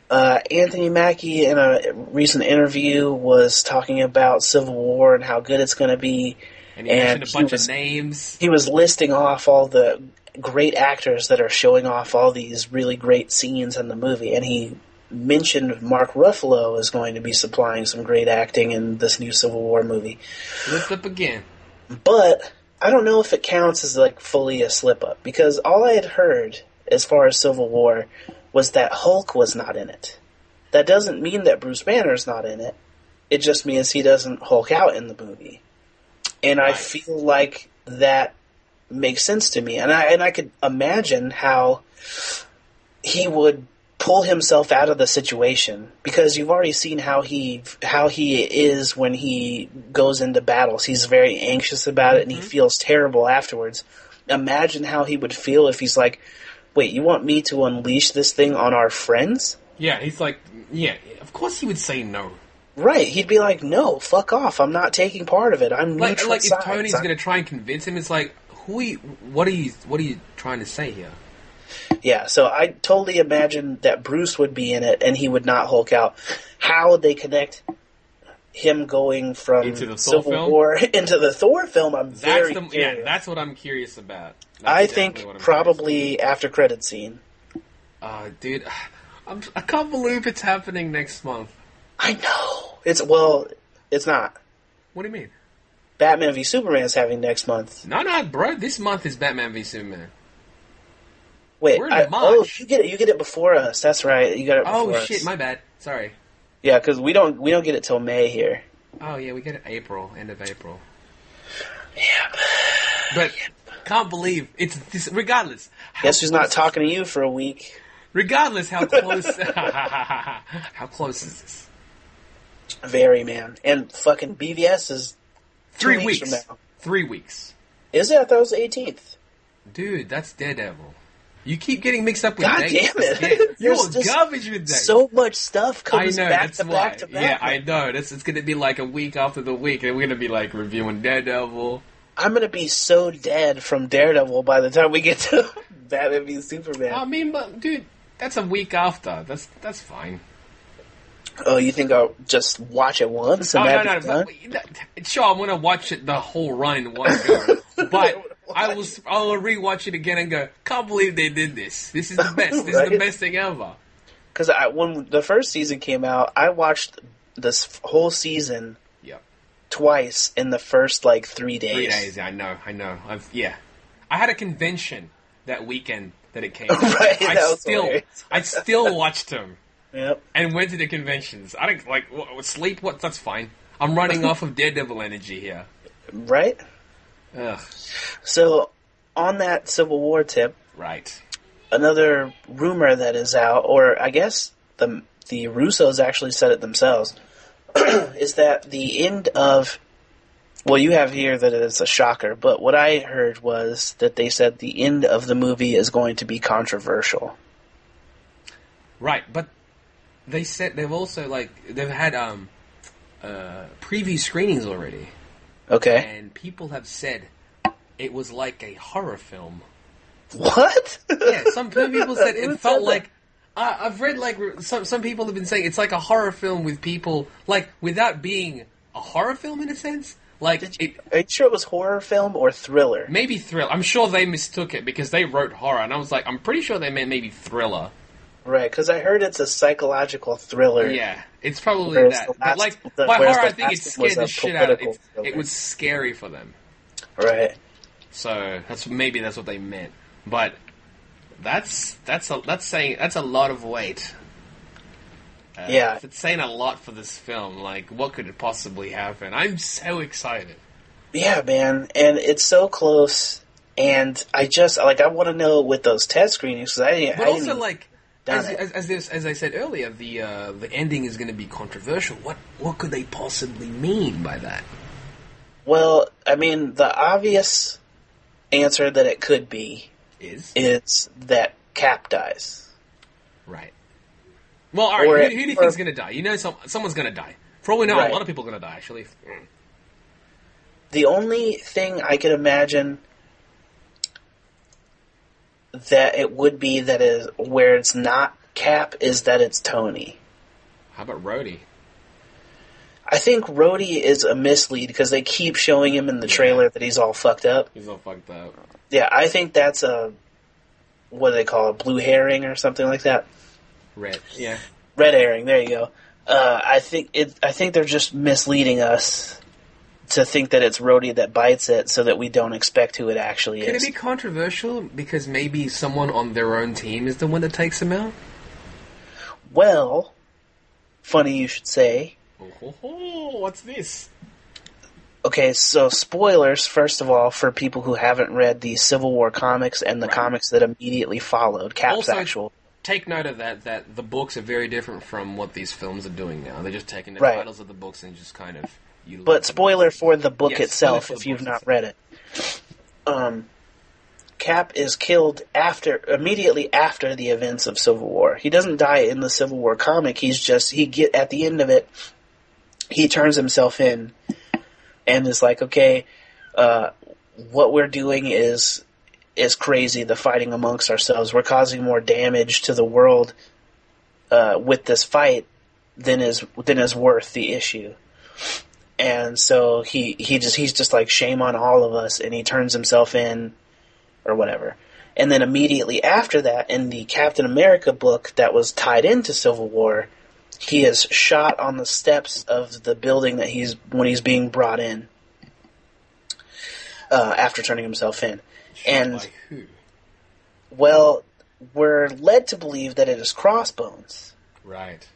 Anthony Mackie, in a recent interview, was talking about Civil War and how good it's going to be.
And he mentioned a bunch of names.
He was listing off all the great actors that are showing off all these really great scenes in the movie. And he mentioned Mark Ruffalo is going to be supplying some great acting in this new Civil War movie.
Lift up again.
But I don't know if it counts as fully a slip-up, because all I had heard as far as Civil War was that Hulk was not in it. That doesn't mean that Bruce Banner's not in it. It just means he doesn't Hulk out in the movie. And I feel like that makes sense to me. And I could imagine how he would pull himself out of the situation, because you've already seen how he is when he goes into battles. He's very anxious about it, and he feels terrible afterwards. Imagine how he would feel if he's like, wait, you want me to unleash this thing on our friends?
Yeah, he's like, of course he would say no.
Right, he'd be like, no, fuck off, I'm not taking part of it, I'm neutral
Like if
sides.
Tony's going to try and convince him, it's like, what are you trying to say here?
Yeah, so I totally imagined that Bruce would be in it and he would not Hulk out. How would they connect him going from
into the
Civil War into the Thor film? I'm very curious.
Yeah, that's what I'm curious about.
I think probably after credit scene.
Dude, I can't believe it's happening next month.
I know. It's not.
What do you mean?
Batman v Superman is having next month.
No, bro. This month is Batman v Superman.
Wait,
we're in March.
You get it before us. That's right. You got it before us.
Oh shit, my bad. Sorry.
Yeah, because we don't get it till May here.
Oh yeah, we get it end of April.
Yeah.
But can't believe it's this. Regardless.
Guess who's not talking to you for a week?
Regardless, how close? How close is this?
Very, man. And fucking BVS is
3 weeks
from now.
3 weeks.
Is it? I thought it was the 18th.
Dude, that's Daredevil. You keep getting mixed up with
God
dates.
Damn it.
You're garbage with dates.
So much stuff comes back to back.
Yeah, I know. It's going to be like a week after the week, and we're going to be like reviewing Daredevil.
I'm going to be so dead from Daredevil by the time we get to Batman v Superman.
I mean, but dude, that's a week after. That's fine.
Oh, you think I'll just watch it once? And
no. Sure, I'm going to watch it the whole run in one go. But I'll rewatch it again and go, can't believe they did this. This is the best. This is the best thing ever.
Because when the first season came out, I watched this whole season twice in the first, 3 days.
3 days, I know. I had a convention that weekend that it came out.
Right,
I still watched them.
Yep.
And went to the conventions. I don't, sleep? What? That's fine. I'm running off of Daredevil energy here.
Right?
Ugh.
So, on that Civil War tip,
right?
Another rumor that is out, or I guess the Russos actually said it themselves, is that the end of... Well, you have here that it's a shocker, but what I heard was that they said the end of the movie is going to be controversial.
Right, but they said they've also, they've had preview screenings already.
Okay.
And people have said it was like a horror film.
What?
Yeah, some people said it felt like... I've read, some people have been saying it's like a horror film with people, without being a horror film in a sense. Are you
sure it was horror film or thriller?
Maybe thriller. I'm sure they mistook it because they wrote horror, and I was like, I'm pretty sure they meant maybe thriller.
Right, because I heard it's a psychological thriller.
Yeah, it's probably that. But by horror, I think it scared the shit out of it. It was scary for them.
Right.
So that's what they meant. But that's a lot of weight.
Yeah.
It's saying a lot for this film. What could it possibly happen? I'm so excited.
Yeah, man, and it's so close. And I just I want to know with those test screenings because
as I said earlier, the ending is going to be controversial. What could they possibly mean by that?
Well, I mean, the obvious answer that it could be is that Cap dies.
Right. Well, all right. Who do you think is going to die? You know, someone's going to die. For all we know, a lot of people are going to die. Actually,
the only thing I could imagine that it would be that is where it's not Cap is that it's Tony.
How about Rhodey?
I think Rhodey is a mislead because they keep showing him in the trailer that he's all fucked up.
He's all fucked up.
Yeah, I think that's what do they call it, blue herring or something like that?
Red, yeah.
Red herring, there you go. I think they're just misleading us to think that it's Rhodey that bites it so that we don't expect who it actually is.
Can it be controversial because maybe someone on their own team is the one that takes him out?
Well, funny you should say.
What's this?
Okay, so spoilers, first of all, for people who haven't read the Civil War comics and the comics that immediately followed, Cap's actual...
Take note of that the books are very different from what these films are doing now. They're just taking the titles of the books and just kind of...
But spoiler for the book itself, if you've not read it. Cap is killed immediately after the events of Civil War. He doesn't die in the Civil War comic. At the end of it, he turns himself in and is like, okay, what we're doing is crazy, the fighting amongst ourselves. We're causing more damage to the world with this fight than is worth the issue. And so he's just like, shame on all of us, and he turns himself in or whatever. And then immediately after that, in the Captain America book that was tied into Civil War, he is shot on the steps of the building that when he's being brought in after turning himself in. And
by who?
Well, we're led to believe that it is Crossbones.
Right.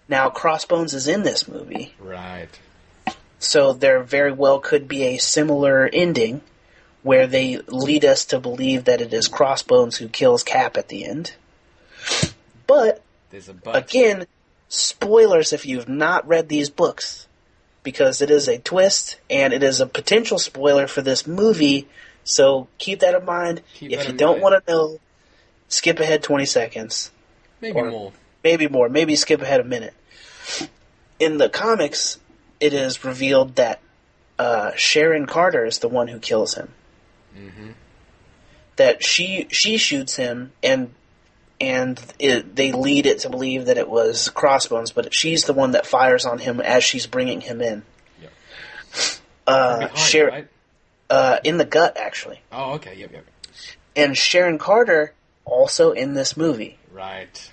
Now, Crossbones is in this movie.
Right.
So there very well could be a similar ending where they lead us to believe that it is Crossbones who kills Cap at the end. But,
there's a but.
Again, spoilers if you've not read these books, because it is a twist, and it is a potential spoiler for this movie, so keep that in mind. If you don't want to know, skip ahead 20 seconds.
Maybe more.
Maybe more. Maybe skip ahead a minute. In the comics, it is revealed that Sharon Carter is the one who kills him.
Mm-hmm.
That she shoots him, and they lead it to believe that it was Crossbones, but she's the one that fires on him as she's bringing him in.
Yep.
Behind,
right?
In the gut, actually.
Oh, okay. Yep.
And Sharon Carter also in this movie.
Right.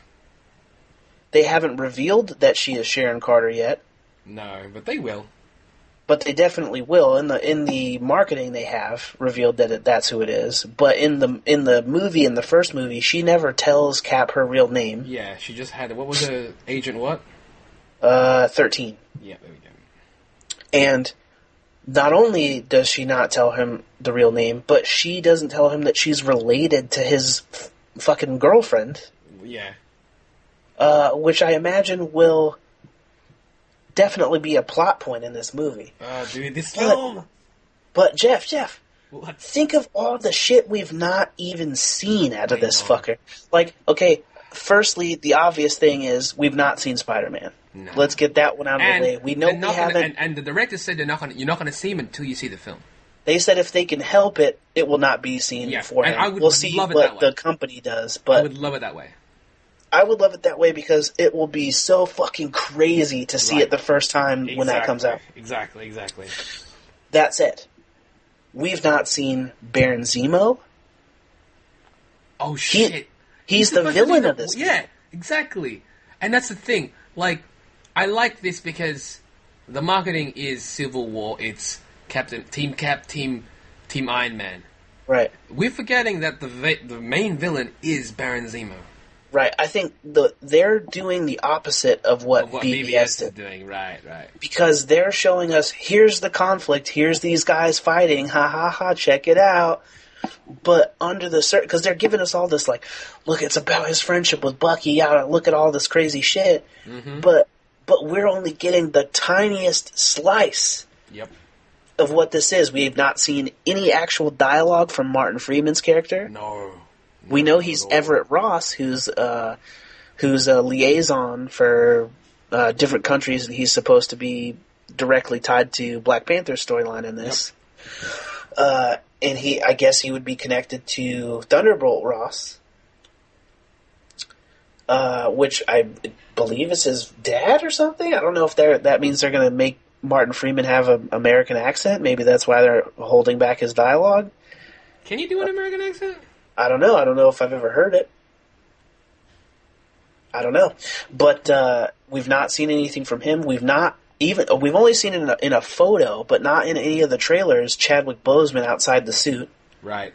They haven't revealed that she is Sharon Carter yet.
No, but they will.
But they definitely will. In the marketing, they have revealed that that's who it is. But in the movie, in the first movie, she never tells Cap her real name.
Yeah, she just had, what was her Agent what?
13.
Yeah, there we go.
And not only does she not tell him the real name, but she doesn't tell him that she's related to his fucking girlfriend.
Yeah.
Which I imagine will definitely be a plot point in this movie.
Dude, this film!
But Jeff,
what?
Think of all the shit we've not even seen out of this fucker. Like, okay, firstly, the obvious thing is we've not seen Spider-Man. No. Let's get that one out of the way. We know we haven't.
And the director said you're not going to see him until you see the film.
They said if they can help it, it will not be seen beforehand. We'll see what the company does. But
I would love it that way.
I would love it that way because it will be so fucking crazy to see it the first time when that comes out.
Exactly.
That said, we've not seen Baron Zemo.
Oh, shit.
He's the villain of this
movie. Yeah, exactly. And that's the thing. Like, I like this because the marketing is Civil War. It's Team Cap, Team Iron Man.
Right.
We're forgetting that the main villain is Baron Zemo.
Right, I think they're doing the opposite of what BVS
is doing. Right.
Because they're showing us, here's the conflict, here's these guys fighting, check it out. But under the because they're giving us all this, like, look, it's about his friendship with Bucky, look at all this crazy shit. Mm-hmm. But we're only getting the tiniest slice of what this is. We have not seen any actual dialogue from Martin Freeman's character.
No.
We know he's Everett Ross, who's a liaison for different countries, and he's supposed to be directly tied to Black Panther's storyline in this. Yep. And I guess he would be connected to Thunderbolt Ross, which I believe is his dad or something. I don't know if that means they're going to make Martin Freeman have an American accent. Maybe that's why they're holding back his dialogue.
Can you do an American accent?
I don't know. I don't know if I've ever heard it. I don't know. But we've not seen anything from him. We've only seen it in a photo, but not in any of the trailers, Chadwick Boseman outside the suit.
Right.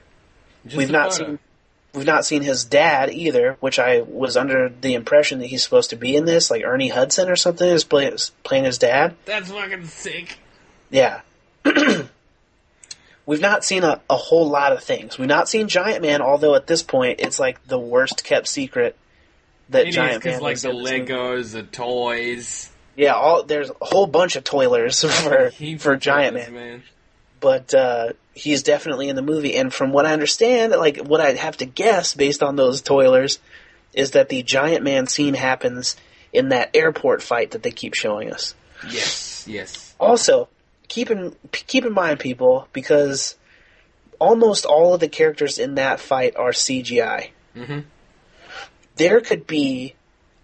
We've not seen his dad either, which I was under the impression that he's supposed to be in this, like Ernie Hudson or something is playing his dad.
That's fucking sick.
Yeah. We've not seen a whole lot of things. We've not seen Giant Man, although at this point it's like the worst kept secret that Giant Man is.
Like the Legos, the toys.
Yeah, there's a whole bunch of toilers for Giant Man. But he's definitely in the movie, and from what I understand, like what I'd have to guess based on those toilers, is that the Giant Man scene happens in that airport fight that they keep showing us.
Yes.
Also, keep in mind, people, because almost all of the characters in that fight are CGI.
Mm-hmm.
There could be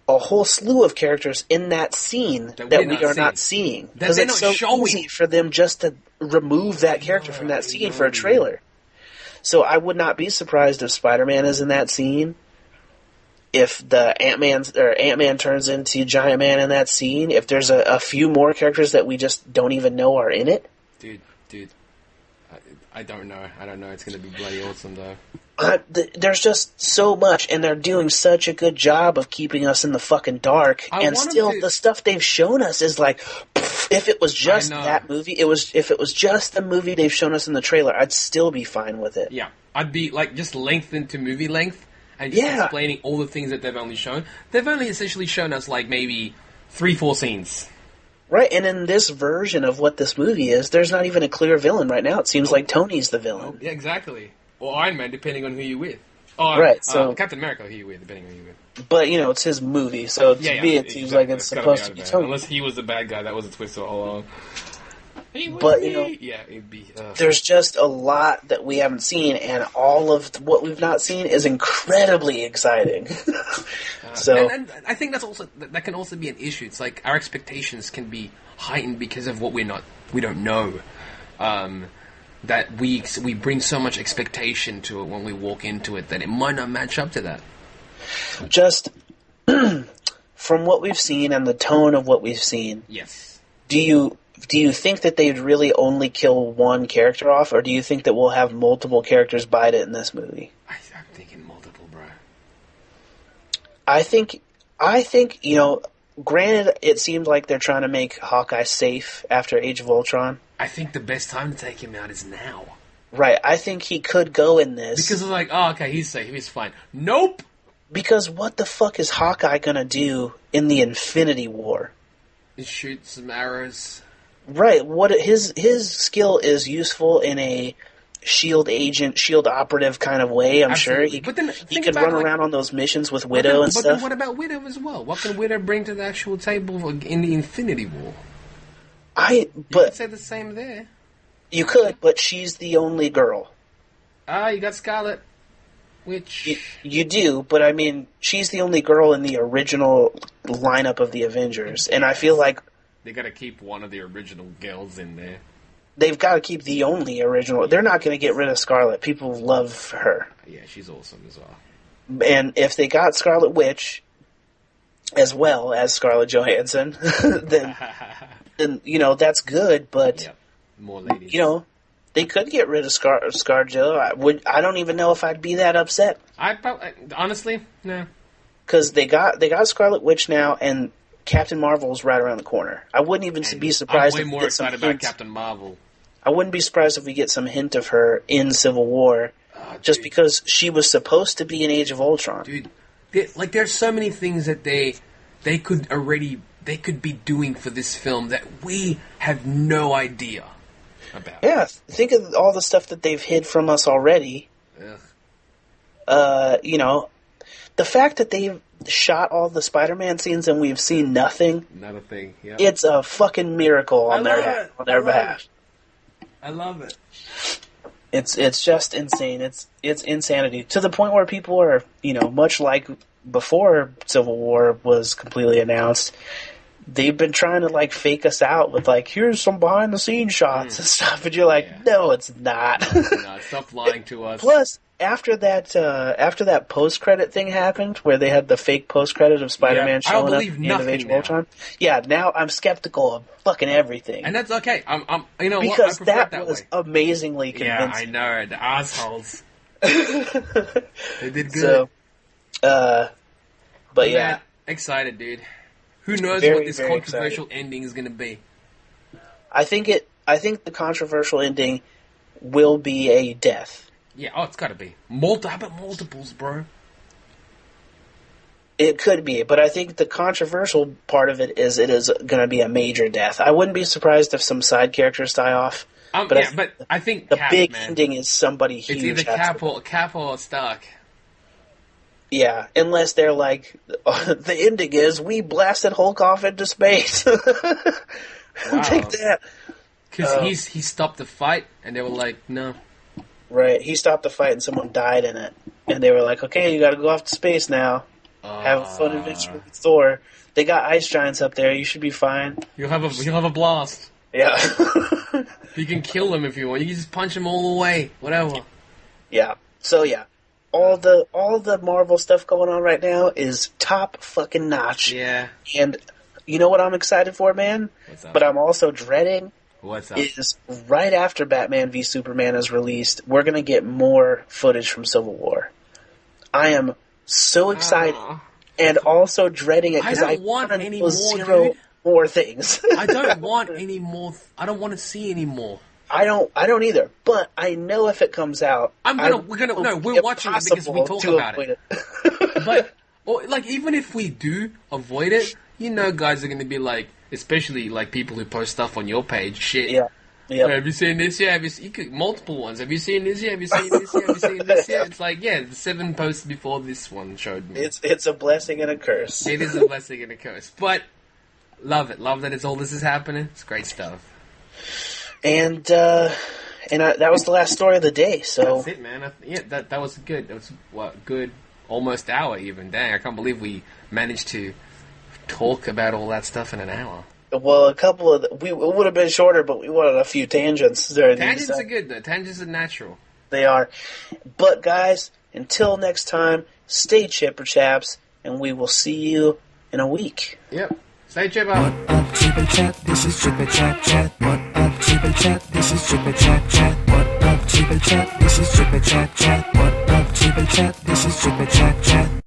a whole slew of characters in that scene that we are not seeing. Because it's so easy for them just to remove that character from that scene for a trailer. So I would not be surprised if Spider-Man is in that scene. If the Ant-Man turns into Giant Man in that scene. If there's a few more characters that we just don't even know are in it.
Dude. I don't know. It's going to be bloody awesome, though.
There's just so much, and they're doing such a good job of keeping us in the fucking dark. The stuff they've shown us is like, if it was just that movie, if it was just the movie they've shown us in the trailer, I'd still be fine with it.
Yeah, I'd be like just lengthened to movie length and just explaining all the things that they've only shown. They've only essentially shown us like maybe 3-4 scenes.
Right, and in this version of what this movie is, there's not even a clear villain right now. It seems like Tony's the villain.
Yeah, exactly. Or Iron Man, depending on who you're with. Or,
right, so
Captain America, who you're with, depending on who you're with.
But, it's his movie, so to me it seems like it's supposed to be Tony.
Unless he was the bad guy, that was a twist all along.
But,
it'd be...
There's just a lot that we haven't seen, and all of what we've not seen is incredibly exciting.
And I think that can also be an issue. It's like our expectations can be heightened because of what we don't know. That we bring so much expectation to it when we walk into it that it might not match up to that.
Just from what we've seen and the tone of what we've seen.
Yes.
Do you think that they'd really only kill one character off, or do you think that we'll have multiple characters bite it in this movie?
I'm thinking multiple, bro.
I think, granted, it seemed like they're trying to make Hawkeye safe after Age of Ultron.
I think the best time to take him out is now.
Right, I think he could go in this.
Because it's like, oh, okay, he's safe, he's fine. Nope!
Because what the fuck is Hawkeye gonna do in the Infinity War?
Shoot some arrows.
Right, his skill is useful in a shield agent, shield operative kind of way, I'm
Absolutely.
sure. He could run around on those missions with Widow and stuff.
But then what about Widow as well? What can Widow bring to the actual table in the Infinity War? You could say the same there.
You could, but she's the only girl.
You got Scarlet Witch.
You do, but I mean, she's the only girl in the original lineup of the Avengers, and I feel like
they got to keep one of the original girls in there.
They've got to keep the only original. They're not going to get rid of Scarlet. People love her.
Yeah, she's awesome as well.
And if they got Scarlet Witch as well as Scarlett Johansson, then that's good. But
more ladies.
They could get rid of ScarJo. I don't even know if I'd be that upset.
Honestly, no.
Because they got Scarlet Witch now, and Captain Marvel's right around the corner. I wouldn't even be surprised.
I'm way more excited about Captain Marvel.
I wouldn't be surprised if we get some hint of her in Civil War, just because she was supposed to be in Age of Ultron.
Dude, there's so many things that they could be doing for this film that we have no idea about.
Yeah, think of all the stuff that they've hid from us already.
Ugh.
The fact that they've shot all the Spider-Man scenes and we've seen nothing.
Not a thing, yeah.
It's a fucking miracle on their behalf.
I love it.
It's just insane. It's insanity. To the point where people are, much like before Civil War was completely announced, they've been trying to fake us out with here's some behind the scenes shots and stuff, and you're like, no, it's not.
No, stop lying to us.
Plus, after that post credit thing happened, where they had the fake post credit of Spider-Man showing up at the end of Age of Ultron, now I'm skeptical of fucking everything,
and that's okay. I'm
because
what? I
that was amazingly convincing.
Yeah, I know, the assholes. They did good.
So, but yeah,
excited, dude. Who knows what this controversial ending is going to be?
I think the controversial ending will be a death.
Yeah, it's got to be. How about multiples, bro?
It could be, but I think the controversial part of it is going to be a major death. I wouldn't be surprised if some side characters die off.
But I think
the big ending is somebody huge.
It's either Cap or Stark.
Yeah, unless they're the ending is we blasted Hulk off into space. Wow. Take that.
Because he stopped the fight, and they were like, no.
Right. He stopped the fight and someone died in it. And they were like, okay, you gotta go off to space now. Have a fun adventure with Thor. They got ice giants up there. You should be fine.
You'll have a blast.
Yeah.
You can kill them if you want. You can just punch them all away. Whatever.
Yeah. So, yeah. All the Marvel stuff going on right now is top fucking notch.
Yeah.
And you know what I'm excited for, man?
What's up?
But I'm also dreading...
What's up?
Is right after Batman v Superman is released, we're going to get more footage from Civil War. I am so excited and also dreading it because I
don't want any
more, more things.
I don't want any more. I don't want to see any more.
I don't either. But I know if it comes out,
we're watching it because we talk about it. But even if we do avoid it, guys are going to be like. Especially like people who post stuff on your page, shit.
Yeah. Yep.
Have you seen this yet? Multiple ones. Have you seen this yet? Have you seen this yet? Have you seen this yet? It's like, the 7 posts before this one showed me.
It's a blessing and a curse.
It is a blessing and a curse. But love it. Love that it's all this is happening. It's great stuff.
And that was the last story of the day. So
that's it, man. That was good. That was good almost hour even. Dang, I can't believe we managed to talk about all that stuff in an hour.
Well, a couple of it would have been shorter, but we wanted a few tangents during
Tangents are good, though. Tangents are natural.
They are. But guys, until next time, stay chipper chaps, and we will see you in a week.
Yep. Stay chipper.
What up, chipper chap? This is chipper chap chat. What up, chipper chap? This is chipper chap chat. What up, chipper chap? This is chipper chap chat. What up, chipper chap? This is chipper chap chat.